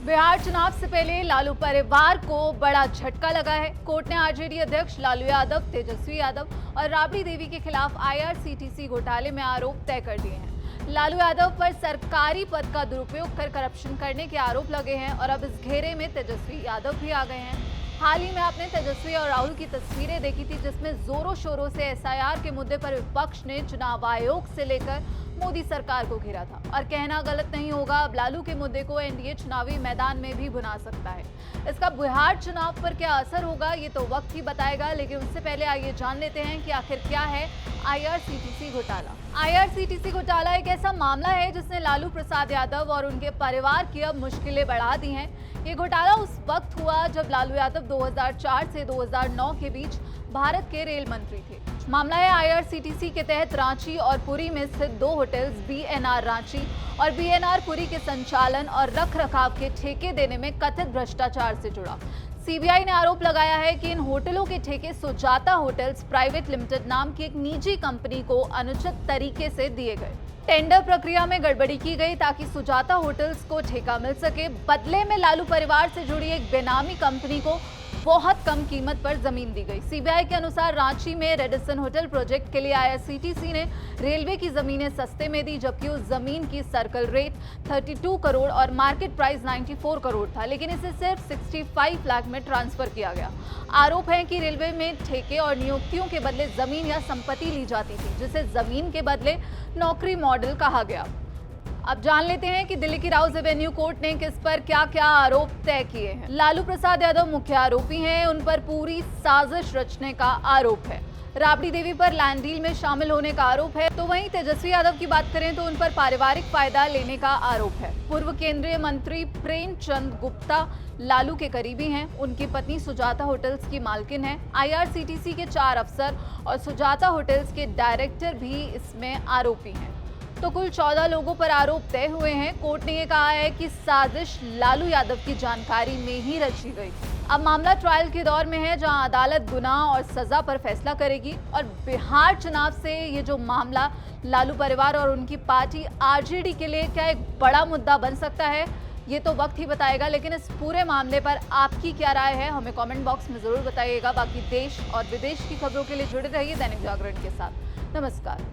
बिहार चुनाव से पहले लालू परिवार को बड़ा झटका लगा है। कोर्ट ने आरजेडी अध्यक्ष लालू यादव, तेजस्वी यादव और राबड़ी देवी के खिलाफ आईआरसीटीसी घोटाले में आरोप तय कर दिए हैं। लालू यादव पर सरकारी पद का दुरुपयोग कर करप्शन करने के आरोप लगे हैं और अब इस घेरे में तेजस्वी यादव भी आ गए हैं। हाल ही में आपने तेजस्वी और राहुल की तस्वीरें देखी थी, जिसमें जोरों शोरों से एसआईआर के मुद्दे पर विपक्ष ने चुनाव आयोग से लेकर मोदी सरकार को घेरा था। और कहना गलत नहीं होगा, अब लालू के मुद्दे को एनडीए चुनावी मैदान में भी भुना सकता है। इसका बिहार चुनाव पर क्या असर होगा, ये तो वक्त ही बताएगा। लेकिन उससे पहले आइए जान लेते हैं कि आखिर क्या है आईआरसीटीसी घोटाला। आईआरसीटीसी घोटाला एक ऐसा मामला है जिसने लालू प्रसाद यादव और उनके परिवार की अब मुश्किलें बढ़ा दी हैं। ये घोटाला उस वक्त हुआ जब लालू यादव 2004 से 2009 के बीच भारत के रेल मंत्री थे। मामला है आईआरसीटीसी के तहत रांची और पुरी में स्थित दो होटल्स बीएनआर रांची और बीएनआर पुरी के संचालन और रखरखाव के ठेके देने में कथित भ्रष्टाचार से जुड़ा। सीबीआई ने आरोप लगाया है कि इन होटलों के ठेके सुजाता होटल्स प्राइवेट लिमिटेड नाम की एक निजी कंपनी को अनुचित तरीके से दिए गए। टेंडर प्रक्रिया में गड़बड़ी की गई ताकि सुजाता होटल्स को ठेका मिल सके। बदले में लालू परिवार से जुड़ी एक बेनामी कंपनी को बहुत कम कीमत पर जमीन दी गई। सीबीआई के अनुसार रांची में रेडिसन होटल प्रोजेक्ट के लिए आईआरसीटीसी ने रेलवे की जमीनें सस्ते में दी, जबकि उस जमीन की सर्कल रेट 32 करोड़ और मार्केट प्राइस 94 करोड़ था, लेकिन इसे सिर्फ 65 लाख में ट्रांसफर किया गया। आरोप है कि रेलवे में ठेके और नियुक्तियों के बदले जमीन या संपत्ति ली जाती थी, जिसे जमीन के बदले नौकरी मॉडल कहा गया। अब जान लेते हैं कि दिल्ली की राउज एवेन्यू कोर्ट ने किस पर क्या क्या आरोप तय किए हैं। लालू प्रसाद यादव मुख्य आरोपी हैं, उन पर पूरी साजिश रचने का आरोप है। राबड़ी देवी पर लैंड डील में शामिल होने का आरोप है। तो वहीं तेजस्वी यादव की बात करें तो उन पर पारिवारिक फायदा लेने का आरोप है। पूर्व केंद्रीय मंत्री प्रेमचंद गुप्ता लालू के करीबी हैं। उनकी पत्नी सुजाता होटल्स की मालकिन है। आईआरसीटीसी के 4 अफसर और सुजाता होटल्स के डायरेक्टर भी इसमें आरोपी हैं। तो कुल 14 लोगों पर आरोप तय हुए हैं। कोर्ट ने यह कहा है कि साजिश लालू यादव की जानकारी में ही रची गई। अब मामला ट्रायल के दौर में है, जहां अदालत गुनाह और सजा पर फैसला करेगी। और बिहार चुनाव से ये जो मामला लालू परिवार और उनकी पार्टी आरजेडी के लिए क्या एक बड़ा मुद्दा बन सकता है, ये तो वक्त ही बताएगा। लेकिन इस पूरे मामले पर आपकी क्या राय है, हमें कमेंट बॉक्स में जरूर बताइएगा। बाकी देश और विदेश की खबरों के लिए जुड़े रहिए दैनिक जागरण के साथ। नमस्कार।